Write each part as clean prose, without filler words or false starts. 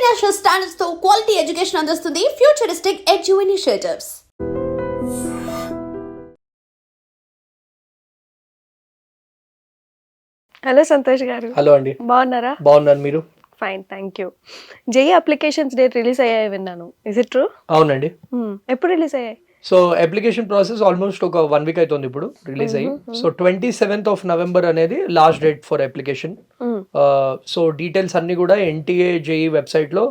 International standards తో quality education అందిస్తుంది futuristic edu initiatives. Hello Santosh గారు. హలో అండి. బాగున్నారా? బాగున్నాను, మీరు? Fine, thank you. JEE applications date release అయ్యాయి విన్నాను. Is it true? అవునండి. ఎప్పుడు రిలీజ్ అయ్యాయి? సో అప్లికేషన్ ప్రాసెస్ ఆల్మోస్ట్ ఒక 1 వీక్ అవుతుంది ఇప్పుడు రిలీజ్ అయ్యి. సో 27th November అనేది last date for application. So details అన్ని కూడా ఎన్టీఏ జేఈ వెబ్సైట్లో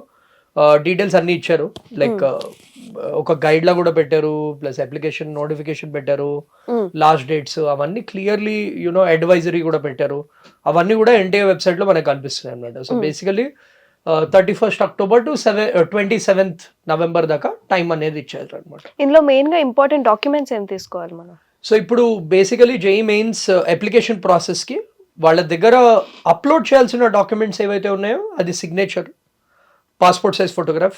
డీటెయిల్స్ అన్ని ఇచ్చారు. లైక్ ఒక గైడ్ లా కూడా పెట్టారు, ప్లస్ అప్లికేషన్ నోటిఫికేషన్ పెట్టారు, లాస్ట్ డేట్స్ అవన్నీ క్లియర్లీ అడ్వైజరీ కూడా పెట్టారు. అవన్నీ కూడా ఎన్టీఏ వెబ్సైట్ లో మనకు కనిపిస్తున్నాయి అనమాట. So basically 31st October to 27th November దాకా టైం అనేది ఇచ్చారు అనమాట. ఇందులో మెయిన్ గా ఇంపార్టెంట్ డాక్యుమెంట్స్ ఏం తీసుకోవాలి మనం? సో ఇప్పుడు basically JEE mains application process కి వాళ్ళ దగ్గర అప్లోడ్ చేయాల్సిన డాక్యుమెంట్స్ ఏవైతే ఉన్నాయో అది signature, passport size photograph,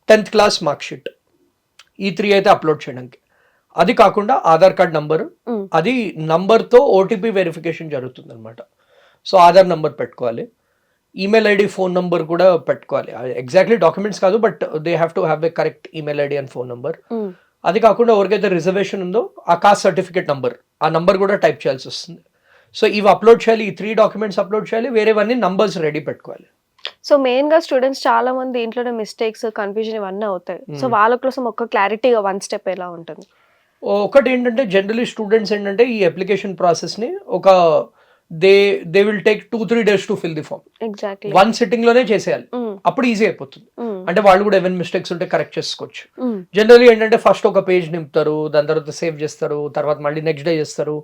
10th class mark sheet, ఈ 3 అయితే అప్లోడ్ చేయడానికి. అది కాకుండా ఆధార్ కార్డ్ నంబర్, అది నంబర్తో ఓటీపీ వెరిఫికేషన్ జరుగుతుంది అనమాట. సో ఆధార్ నంబర్ పెట్టుకోవాలి, ఈమెయిల్ ఐడి, ఫోన్ నంబర్ కూడా పెట్టుకోవాలి. ఎగ్జాక్ట్లీ డాక్యుమెంట్స్ కాదు, but they have to have a correct email ID and phone number. అది కాకుండా ఎవరికైతే రిజర్వేషన్ ఉందో ఆ కాస్ట్ సర్టిఫికేట్ నంబర్, ఆ నంబర్ కూడా టైప్ చేయాల్సి వస్తుంది. సో ఇవి అప్లోడ్ చేయాలి, ఈ 3 డాక్యుమెంట్స్ అప్లోడ్ చేయాలి, వేరేవన్నీ నంబర్స్ రెడీ పెట్టుకోవాలి. సో మెయిన్ గా స్టూడెంట్స్ చాలా మంది ఇంట్లోనే మిస్టేక్స్, కన్ఫ్యూజన్ ఇవన్నీ అవుతాయి. సో వాళ్ళ కోసం ఒక క్లారిటీగా 1 స్టెప్ ఎలా ఉంటుంది? ఒకటి ఏంటంటే జనరలీ స్టూడెంట్స్ ఏంటంటే ఈ అప్లికేషన్ ప్రాసెస్ ని ఒక they will take 2-3 days to fill the form. Exactly 1 sitting లోనే చేసేయాలి, అప్పుడు ఈజీ అయిపోతుంది. అంటే వాళ్ళు కూడా ఏమైనా మిస్టేక్స్ ఉంటే కరెక్ట్ చేసుకోవచ్చు. జనరలీ ఏంటంటే ఫస్ట్ ఒక పేజ్ నింపుతారు, దాని తర్వాత సేవ్ చేస్తారు, తర్వాత మళ్ళీ నెక్స్ట్ డే చేస్తారు.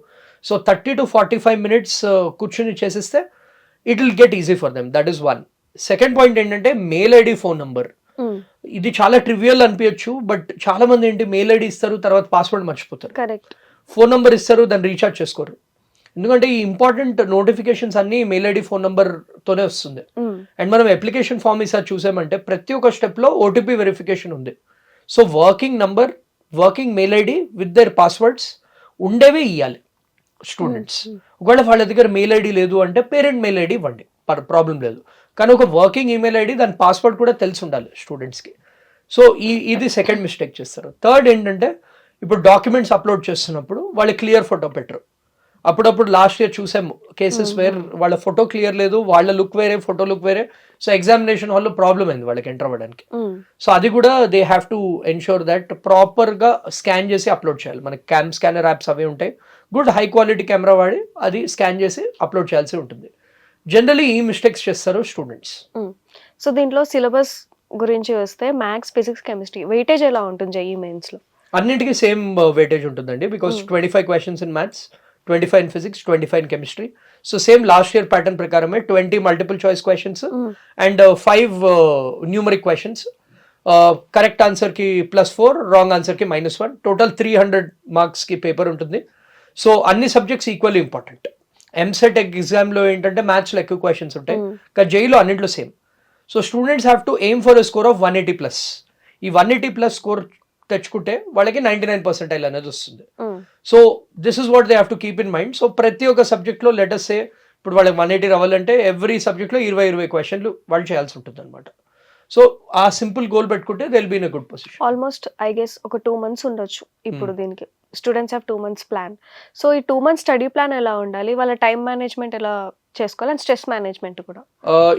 సో 30 to 45 minutes కూర్చుని చేసేస్తే it will get easy for them. That is 1. Second point ఏంటంటే మెయిల్ ఐడి, ఫోన్ నంబర్. ఇది చాలా ట్రివియల్ అనిపించచ్చు, బట్ చాలా మంది ఏంటి మెయిల్ ఐడి ఇస్తారు, తర్వాత పాస్వర్డ్ మర్చిపోతారు. కరెక్ట్. ఫోన్ నంబర్ ఇస్తారు, దాన్ని రీఛార్జ్ చేసుకోరు. ఎందుకంటే ఈ ఇంపార్టెంట్ నోటిఫికేషన్స్ అన్ని మెయిల్ ఐడి, ఫోన్ నంబర్ తోనే వస్తుంది. అండ్ మనం అప్లికేషన్ ఫామ్ ఈసారి చూసామంటే ప్రతి ఒక్క స్టెప్ లో ఓటీపీ వెరిఫికేషన్ ఉంది. So working number, working mail ID with their passwords ఉండేవి ఇవ్వాలి స్టూడెంట్స్. ఒకవేళ వాళ్ళ దగ్గర మెయిల్ ఐడి లేదు అంటే పేరెంట్ మెయిల్ ఐడి ఇవ్వండి, ప్రాబ్లం లేదు. కానీ ఒక వర్కింగ్ ఈమెయిల్ ఐడి, దాని పాస్వర్డ్ కూడా తెలిసి ఉండాలి స్టూడెంట్స్కి. సో ఇది సెకండ్ మిస్టేక్ చేస్తారు. థర్డ్ ఏంటంటే ఇప్పుడు డాక్యుమెంట్స్ అప్లోడ్ చేస్తున్నప్పుడు వాళ్ళు క్లియర్ ఫోటో పెట్టరు. అప్పుడప్పుడు లాస్ట్ ఇయర్ చూసాము కేసెస్ వేర్ వాళ్ళ ఫోటో క్లియర్ లేదు, వాళ్ళ లుక్ వేరే, ఫోటో లుక్ వేరే. సో ఎగ్జామినేషన్ హాల్లో ప్రాబ్లం అయింది వాళ్ళకి ఎంటర్ అవ్వడానికి. సో అది కూడా they have to ensure that ప్రాపర్గా స్కాన్ చేసి అప్లోడ్ చేయాలి. మనకి క్యామ్ స్కానర్ యాప్స్ అవి ఉంటాయి, గుడ్ హై క్వాలిటీ కెమెరా వాడి అది స్కాన్ చేసి అప్లోడ్ చేయాల్సి ఉంటుంది. జనరలీ ఈ మిస్టేక్స్ చేస్తారు స్టూడెంట్స్. సో దీంట్లో సిలబస్ గురించి వస్తే మ్యాథ్స్, ఫిజిక్స్, కెమిస్ట్రీ వెయిటేజ్ ఎలా ఉంటుంది జేఈ మెయిన్స్ లో? అన్నింటికి సేమ్ వెయిటేజ్ ఉంటుందండి, because 25 questions in maths, 25 in physics, 25 in chemistry. So same last year pattern ప్రకారమే 20 multiple choice questions and 5 numeric questions. Correct answer కి +4, రాంగ్ ఆన్సర్ కి -1, total 300 marks కి paper ఉంటుంది. సో అన్ని subjects equally important. EAMCET exam లో ఏంటంటే maths లో ఎక్కువ క్వశ్చన్స్ ఉంటాయి, కానీ జేఈలో అన్నింటిలో same. So students have to aim for a score of 180+. ఈ 180+ స్కోర్ తెచ్చుకుంటే వాళ్ళకి 99% అనేది వస్తుంది. So this is what they have to keep in mind. So ప్రతి ఒక్క సబ్జెక్ట్లో లెటర్స్ సే ఇప్పుడు వాళ్ళకి 180 రావాలంటే ఎవ్రీ సబ్జెక్ట్లో 20 క్వశ్చన్లు వాళ్ళు చేయాల్సి ఉంటుంది అనమాట. సో ఆ సింపుల్ గోల్ పెట్టుకుంటే they will be in a good position. Almost I guess ఒక 2 months ఉండొచ్చు ఇప్పుడు దీనికి. Students have 2 months plan. So ఈ 2 months స్టడీ ప్లాన్ ఎలా ఉండాలి, వాళ్ళ టైం మేనేజ్మెంట్ ఎలా చేసుకోవాలి, అండ్ స్ట్రెస్ మేనేజ్మెంట్ కూడా?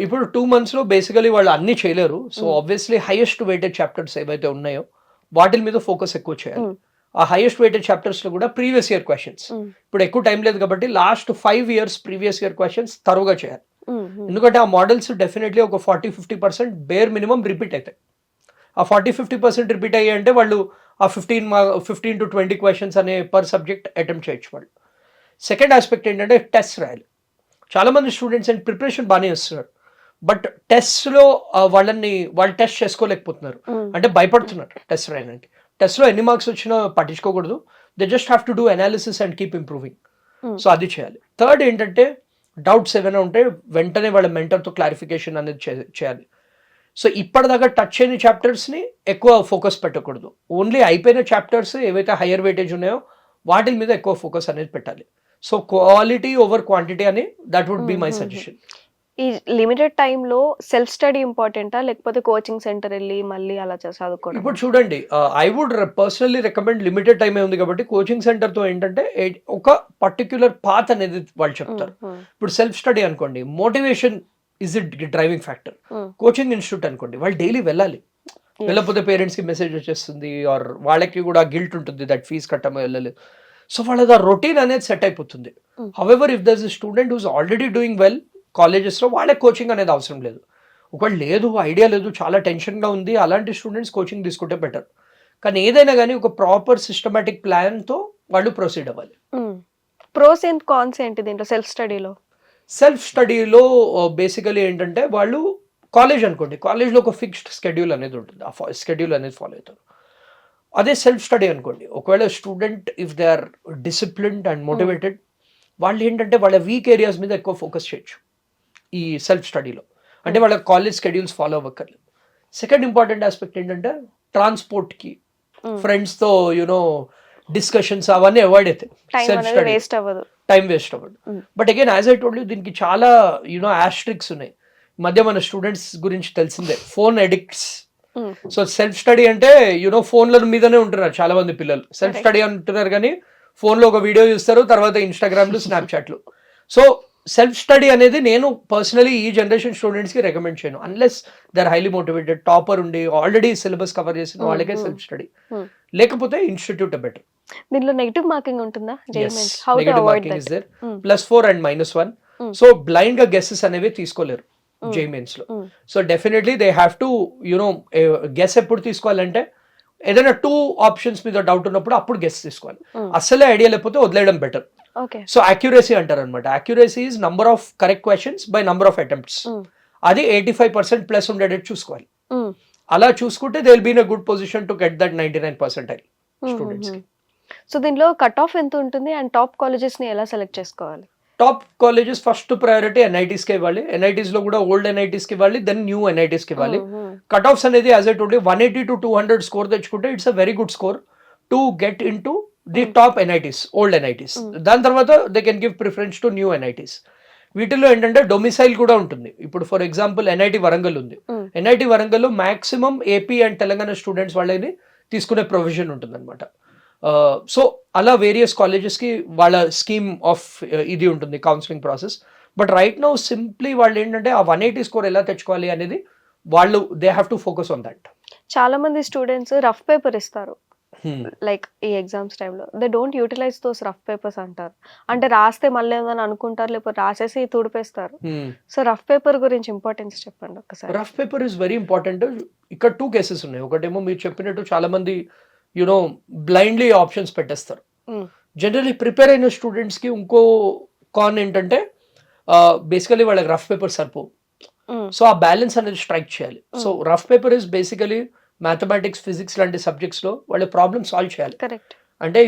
ఇప్పుడు 2 months లో బేసికలీ వాళ్ళు అన్ని చేయలేరు. So obviously highest weighted chapters ఏవైతే ఉన్నాయో వాటి మీద ఫోకస్ ఎక్కువ చేయాలి. ఆ హైయెస్ట్ వెయిటెడ్ చాప్టర్స్ లో కూడా ప్రీవియస్ ఇయర్ క్వశ్చన్స్, ఇప్పుడు ఎక్కువ టైం లేదు కాబట్టి last 5 years previous year questions తరువుగా చేయాలి. ఎందుకంటే ఆ మోడల్స్ డెఫినెట్లీ ఒక 40-50% బేర్ మినిమం రిపీట్ అవుతాయి. ఆ 40-50% రిపీట్ అయ్యాయి అంటే వాళ్ళు ఆ 15 to 20 questions అనే పర్ సబ్జెక్ట్ అటెంప్ట్ చేయొచ్చు వాళ్ళు. సెకండ్ ఆస్పెక్ట్ ఏంటంటే టెస్ట్ రాయాలి. చాలా మంది స్టూడెంట్స్ అండ్ ప్రిపరేషన్ బాగానే చేస్తున్నారు, బట్ టెస్ట్లో వాళ్ళు టెస్ట్ చేసుకోలేకపోతున్నారు, అంటే భయపడుతున్నారు టెస్ట్ రాయడానికి. టెస్ట్లో ఎన్ని మార్క్స్ వచ్చినా పట్టించుకోకూడదు, they just have to do analysis and keep improving. So అది చేయాలి. థర్డ్ ఏంటంటే డౌట్స్ ఏమైనా ఉంటే వెంటనే వాళ్ళ మెంటర్తో క్లారిఫికేషన్ అనేది చేయాలి. సో ఇప్పటిదాకా టచ్ అయిన చాప్టర్స్ని ఎక్కువ ఫోకస్ పెట్టకూడదు, ఓన్లీ అయిపోయిన చాప్టర్స్ ఏవైతే హయ్యర్ వెయిటేజ్ ఉన్నాయో వాటి మీద ఎక్కువ ఫోకస్ అనేది పెట్టాలి. సో క్వాలిటీ ఓవర్ క్వాంటిటీ అని that would be my suggestion. ఈ లిమిటెడ్ టైంలో సెల్ఫ్ స్టడీ ఇంపార్టెంటా లేకపోతే కోచింగ్ సెంటర్ వెళ్ళి మళ్ళీ అలా చదువుకోవడం? ఇప్పుడు చూడండి, I would personally recommend limited టైమే ఉంది కాబట్టి కోచింగ్ సెంటర్ తో ఏంటంటే ఒక పర్టిక్యులర్ పాత్ అనేది వాళ్ళు చెప్తారు. ఇప్పుడు సెల్ఫ్ స్టడీ అనుకోండి, motivation is it driving factor. Coaching institute అనుకోండి, వాళ్ళు డైలీ వెళ్ళాలి. వెళ్ళకపోతే పేరెంట్స్ కి మెసేజ్ వచ్చేస్తుంది, ఆర్ వాళ్ళకి కూడా గిల్ట్ ఉంటుంది దట్ ఫీజ్ కట్టమో వెళ్ళలేదు. సో వాళ్ళది ఆ రొటీన్ అనేది సెట్ అయిపోతుంది. However if there is student who's already doing well కాలేజెస్లో, వాళ్ళకి కోచింగ్ అనేది అవసరం లేదు. ఒకవేళ లేదు, ఐడియా లేదు, చాలా టెన్షన్గా ఉంది, అలాంటి స్టూడెంట్స్ కోచింగ్ తీసుకుంటే బెటర్. కానీ ఏదైనా కానీ ఒక ప్రాపర్ సిస్టమేటిక్ ప్లాన్తో వాళ్ళు ప్రొసీడ్ అవ్వాలి. ప్రోస్ అండ్ కాన్స్ ఏంటి దీంట్లో సెల్ఫ్ స్టడీలో? సెల్ఫ్ స్టడీలో బేసికలీ ఏంటంటే వాళ్ళు కాలేజ్ అనుకోండి, కాలేజ్లో ఒక ఫిక్స్డ్ స్కెడ్యూల్ అనేది ఉంటుంది, ఆ స్కెడ్యూల్ అనేది ఫాలో అవుతారు. అదే సెల్ఫ్ స్టడీ అనుకోండి, ఒకవేళ student if they are disciplined and motivated, వాళ్ళు ఏంటంటే వాళ్ళ వీక్ ఏరియాస్ మీద ఎక్కువ ఫోకస్ చేయొచ్చు ఈ సెల్ఫ్ స్టడీలో. అంటే వాళ్ళ కాలేజ్ స్కెడ్యూల్స్ ఫాలో అవ్వక్కర్లేదు. సెకండ్ ఇంపార్టెంట్ ఆస్పెక్ట్ ఏంటంటే ట్రాన్స్పోర్ట్కి, ఫ్రెండ్స్తో యూనో డిస్కషన్స్ అవన్నీ అవాయిడ్ అవుతాయి. సెల్ఫ్ స్టడీ టైం వేస్ట్ అవ్వదు. But again as I told you, దీనికి చాలా యూనో ఆస్ట్రిక్స్ ఉన్నాయి. మధ్య మన స్టూడెంట్స్ గురించి తెలిసిందే, phone addicts. So self study అంటే యూనో ఫోన్ల మీదనే ఉంటున్నారు చాలా మంది పిల్లలు. సెల్ఫ్ స్టడీ అంటున్నారు కానీ ఫోన్లో ఒక వీడియో చూస్తారు, తర్వాత ఇన్స్టాగ్రామ్లు, స్నాప్చాట్లు. సో సెల్ఫ్ స్టడీ అనేది నేను పర్సనలీ ఈ జనరేషన్ స్టూడెంట్స్కి రికమెండ్ చేయను, unless they are highly motivated, topper ఉండి ఆల్రెడీ సిలబస్ కవర్ చేసిన వాళ్ళకే సెల్ఫ్ స్టడీ, లేకపోతే ఇన్స్టిట్యూట్ బెటర్. దీనిలో నెగటివ్ మార్కింగ్ ఉంటుందా? Negative marking is there, +4 and -1. So blind గా గెస్సెస్ అనేవి తీసుకోలేరు JEE లో. So definitely they have to you know guess. ఎప్పుడు తీసుకోవాలంటే ఏదైనా 2 ఆప్షన్స్ మీద డౌట్ ఉన్నప్పుడు అప్పుడు గెస్ తీసుకోవాలి. అసలే ఐడియా లేకపోతే వదిలేయడం బెటర్. సో అక్యురసీ అంటారు అనమాట. Accuracy is number of correct questions by number of attempts. అది 85% ప్లస్ ఉండేటట్టు చూసుకోవాలి. అలా చూసుకుంటే they will be in a good position to get that 99 percentile students కి. సో దీనిలో కట్ ఆఫ్ ఎంత ఉంటుంది అండ్ టాప్ కాలేజెస్ ని ఎలా సెలెక్ట్ చేసుకోవాలి? టాప్ కాలేజెస్ ఫస్ట్ ప్రయారిటీ NITస్కి ఇవ్వాలి. NITs లో కూడా ఓల్డ్ NITస్కి ఇవ్వాలి, దెన్ న్యూ NITస్కి ఇవ్వాలి. కట్ ఆఫ్స్ అనేది as I told you 180 to 200 score తెచ్చుకుంటే it's a very good score to get in to the top NITs, old NITs. దాని తర్వాత they can give preference to new NITs. వీటిలో ఏంటంటే domicile కూడా ఉంటుంది. ఇప్పుడు ఫర్ ఎగ్జాంపుల్ NIT వరంగల్ ఉంది. NIT వరంగల్లో maximum AP and Telangana students వాళ్ళని తీసుకునే ప్రొవిజన్ ఉంటుంది అనమాట. సో అలా వేరియస్ కాలేజెస్కి వాళ్ళ స్కీమ్ ఆఫ్ ఇది ఉంటుంది, counselling process. But right now simply వాళ్ళు ఏంటంటే ఆ 180 స్కోర్ ఎలా తెచ్చుకోవాలి అనేది వాళ్ళు they have to focus on that. చాలా మంది స్టూడెంట్స్ రఫ్ పేపర్ ఇస్తారు లైక్ ఈ ఎగ్జామ్స్ టైంలో, they don't utilise those rough papers అంటారు. అంటే రాస్తే మళ్ళీ ఏదని అనుకుంటారు, లేకపోతే రాసేసి తుడిపేస్తారు. సో రఫ్ పేపర్ గురించి ఇంపార్టెన్స్ చెప్పండి ఒకసారి. Rough paper is very important. ఇక్కడ 2 కేసెస్ ఉన్నాయి. ఒకటేమో మీరు చెప్పినట్టు చాలా మంది యునో బ్లైండ్లీ ఆప్షన్స్ పెట్టేస్తారు. జనరల్లీ ప్రిపేర్ అయిన స్టూడెంట్స్కి ఇంకో కాన్ ఏంటంటే బేసికలీ వాళ్ళకి రఫ్ పేపర్ సరిపోవు. సో ఆ బ్యాలెన్స్ అనేది స్ట్రైక్ చేయాలి. So rough paper is basically mathematics, physics లాంటి సబ్జెక్ట్స్లో వాళ్ళ ప్రాబ్లమ్ సాల్వ్ చేయాలి. అంటే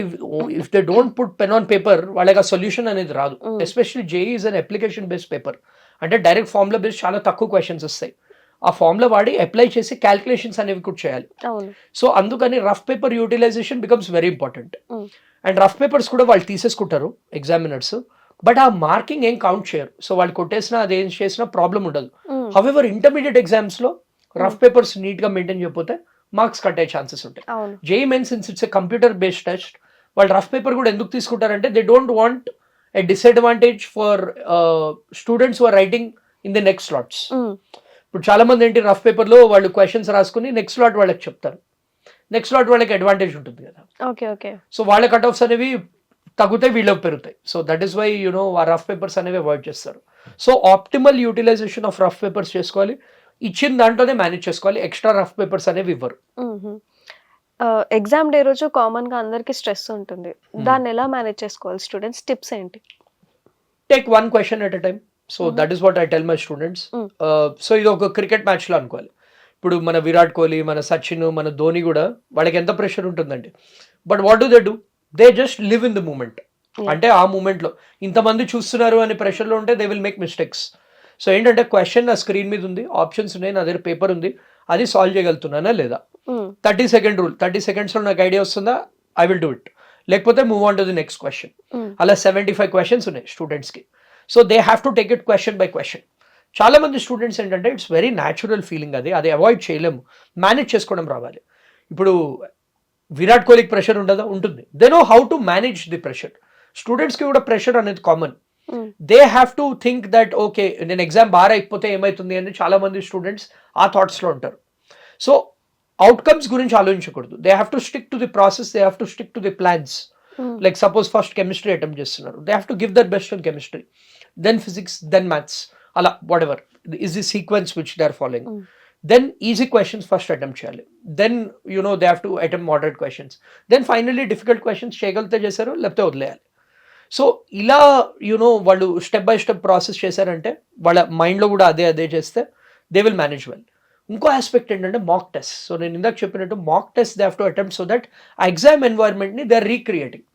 if they don't put pen on paper వాళ్ళకి ఆ సొల్యూషన్ అనేది రాదు. Especially JEE is an application based paper. అంటే డైరెక్ట్ ఫార్ములా బేస్డ్ చాలా తక్కువ క్వశ్చన్స్ వస్తాయి. ఆ ఫార్ములా వాడి అప్లై చేసి క్యాల్కులేషన్స్ అనేవి కూడా చేయాలి. సో అందుకని rough paper utilization becomes very important. And rough papers కూడా వాళ్ళు తీసేసుకుంటారు ఎగ్జామినర్స్, బట్ ఆ మార్కింగ్ ఏం కౌంట్ చేయరు. సో వాళ్ళు కొట్టేసినా అది ఏం చేసినా ప్రాబ్లం ఉండదు. హౌఎవర్ ఇంటర్మీడియట్ ఎగ్జామ్స్లో రఫ్ పేపర్స్ నీట్గా మెయింటైన్ చేయకపోతే మార్క్స్ కట్టే ఛాన్సెస్ ఉంటాయి. JEE Mains since it's a computer based test, వాళ్ళు రఫ్ పేపర్ కూడా ఎందుకు తీసుకుంటారంటే they don't want a disadvantage for students who are writing in the next slots. ఇప్పుడు చాలా మంది ఏంటి రఫ్ పేపర్లో వాళ్ళు క్వశ్చన్స్ రాసుకుని నెక్స్ట్ స్లాట్ వాళ్ళకి చెప్తారు. నెక్స్ట్ స్లాట్ వాళ్ళకి అడ్వాంటేజ్ ఉంటుంది కదా. సో వాళ్ళ కట్ ఆఫ్స్ అనేవి తగ్గుతాయి, వీళ్ళకి పెరుగుతాయి. So that is why you know ఆ రఫ్ పేపర్స్ అనేవి అవాయిడ్ చేస్తారు. So optimal utilisation of rough papers చేసుకోవాలి. ఇచ్చిన దాంట్లోనే మేనేజ్ చేసుకోవాలి. ఎక్స్ట్రా రఫ్ పేపర్స్ అనేవి ఇవ్వరు. ఎగ్జామ్ డే రోజు కామన్ గా అందరికి స్ట్రెస్ ఉంటుంది, దాన్ని ఎలా మేనేజ్ చేసుకోవాలి స్టూడెంట్స్? టిప్స్ ఏంటి? Take 1 question at a time. So that is what I tell my students. So ఇది ఒక క్రికెట్ మ్యాచ్లో అనుకోవాలి. ఇప్పుడు మన విరాట్ కోహ్లీ, మన సచిన్, మన ధోని కూడా వాళ్ళకి ఎంత ప్రెషర్ ఉంటుందండి. But what do they just live in the moment. అంటే ఆ మూమెంట్లో ఇంతమంది చూస్తున్నారు అనే ప్రెషర్లో ఉంటే they will make mistakes. So ఏంటంటే క్వశ్చన్ నా స్క్రీన్ మీద ఉంది, ఆప్షన్స్ ఉన్నాయి, నా దగ్గర పేపర్ ఉంది, అది సాల్వ్ చేయగలుగుతున్నానా లేదా. 30 second రూల్, 30 secondsలో నాకు ఐడియా వస్తుందా, ఐ విల్ డూ ఇట్, లేకపోతే move on to the next question. అలా 75 questions ఉన్నాయి స్టూడెంట్స్కి. So they have to take it question by question. చాలా మంది స్టూడెంట్స్ ఏంటంటే ఇట్స్ వెరీ న్యాచురల్ ఫీలింగ్, అది అవాయిడ్ చేయలేము, మేనేజ్ చేసుకోవడం రావాలి. ఇప్పుడు విరాట్ కోహ్లీకి ప్రెషర్ ఉండదా? ఉంటుంది. They know how to manage the pressure. స్టూడెంట్స్కి కూడా ప్రెషర్ అనేది common. They have to think that okay నేను ఎగ్జామ్ బాగా అయిపోతే ఏమవుతుంది అని చాలా మంది స్టూడెంట్స్ ఆ థాట్స్లో ఉంటారు. సో అవుట్కమ్స్ గురించి ఆలోచించకూడదు. They have to stick to the process, they have to stick to the plans. Like suppose first chemistry attempt చేస్తున్నారు, they have to give their best in chemistry, then physics, then maths, అలా whatever is the sequence which they are following. Then easy questions first attempt చేయాలి, then they have to attempt moderate questions, then finally difficult questions చేయగలిగితే చేశారు, లేకపోతే వదిలేయాలి. So ఇలా వాళ్ళు step by step process చేశారంటే వాళ్ళ మైండ్లో కూడా అదే చేస్తే దే విల్ మేనేజ్ వెల్. ఇంకో ఆస్పెక్ట్ ఏంటంటే మాక్ టెస్ట్. సో నేను ఇందాక చెప్పినట్టు mock test they have to attempt so that ఆ ఎగ్జామ్ ఎన్వైర్న్మెంట్ని దే ఆర్ రీక్రియేటింగ్.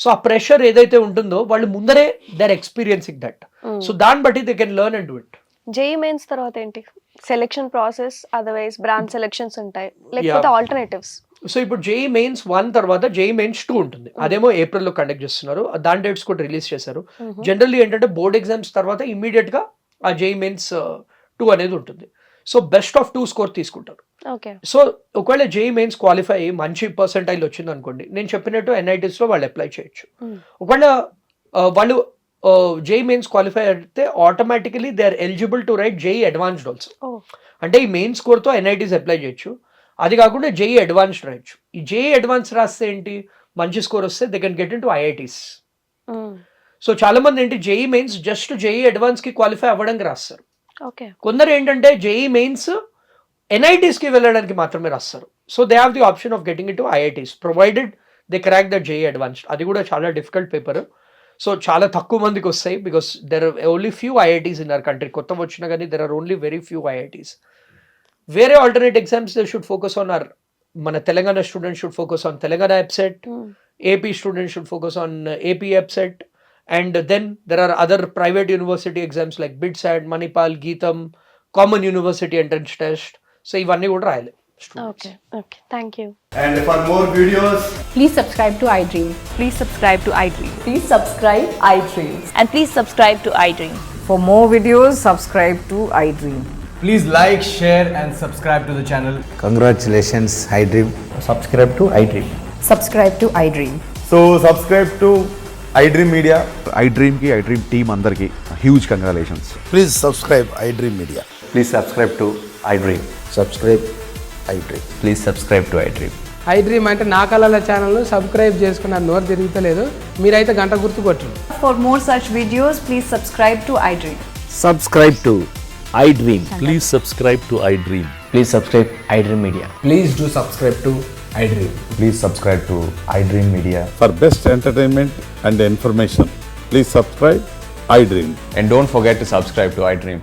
సో ఆ ప్రెషర్ ఏదైతే ఉంటుందో వాళ్ళు ముందరే they are experiencing that. So దాన్ని బట్టి they can learn and do it. JEE mains తర్వాత ఏంటి? Selection process, otherwise branch selections ఉంటాయి, లేకపోతే ఆల్టర్నేటివ్స్? సో ఇప్పుడు జేఈ మెయిన్స్ 1 తర్వాత జేఈ మెయిన్స్ 2 ఉంటుంది. అదేమో ఏప్రిల్లో కండక్ట్ చేస్తున్నారు, దాని డేట్స్ కూడా రిలీజ్ చేశారు. జనరల్లీ ఏంటంటే బోర్డ్ ఎగ్జామ్స్ తర్వాత ఇమీడియట్ గా ఆ జేఈ మెయిన్స్ 2 అనేది ఉంటుంది. సో బెస్ట్ ఆఫ్ 2 స్కోర్ తీసుకుంటారు. సో ఒకవేళ జేఈ మెయిన్స్ క్వాలిఫై అయ్యి మంచి పర్సెంటైల్ వచ్చింది అనుకోండి, నేను చెప్పినట్టు NITs లో వాళ్ళు అప్లై చేయొచ్చు. ఒకవేళ వాళ్ళు జేఈ మెయిన్స్ క్వాలిఫై అయితే automatically they are eligible to write JEE advanced also. అంటే ఈ మెయిన్ స్కోర్తో NITs అప్లై చేయొచ్చు. అది కాకుండా జేఈ అడ్వాన్స్డ్ రాయొచ్చు. ఈ జేఈ అడ్వాన్స్ రాస్తే ఏంటి, మంచి స్కోర్ వస్తే they can get in to IITs. So చాలా మంది ఏంటి JEE mains just JEE advance కి క్వాలిఫై అవ్వడానికి రాస్తారు. కొందరు ఏంటంటే జేఈ మెయిన్స్ NITs కి వెళ్ళడానికి మాత్రమే రాస్తారు. So they have the option of getting it to IITs provided they crack that JEE advanced. అది కూడా చాలా డిఫికల్ట్ పేపర్. సో చాలా తక్కువ మందికి వస్తాయి, because there are only few IITs in our country. కొత్త వచ్చినా కానీ there are only very few IITs. వేరే alternate exams they should focus on or మన Telangana students should focus on Telangana EBSET, AP students should focus on AP EBSET, and then there are other private university exams like BIDSAT, Manipal, Geetam, Common University Entrance Test. So ivanni kuda rayale. Okay, thank you. And for more videos, Please subscribe to iDream. Please subscribe to iDream. Please subscribe iDream. And please subscribe to iDream. For more videos, subscribe to iDream. please like, share and subscribe to the channel. Congratulations, iDream. Subscribe to iDream. Subscribe to iDream. So subscribe to iDream Media. iDream ki iDream team అందరికి huge congratulations. Please subscribe iDream Media. Please subscribe to iDream. Subscribe iDream. Please subscribe to iDream. iDream అంటే నా కళల channel subscribe చేసుకున్న నోరు తిరుగుతలేదు, మీరైతే గంట గుర్తు కొట్టండి. For more such videos, please subscribe to iDream. Subscribe to iDream. Please subscribe to iDream. Please subscribe iDream Media. Please do subscribe to iDream. Please subscribe to iDream Media. For best entertainment and information, please subscribe iDream. And don't forget to subscribe to iDream.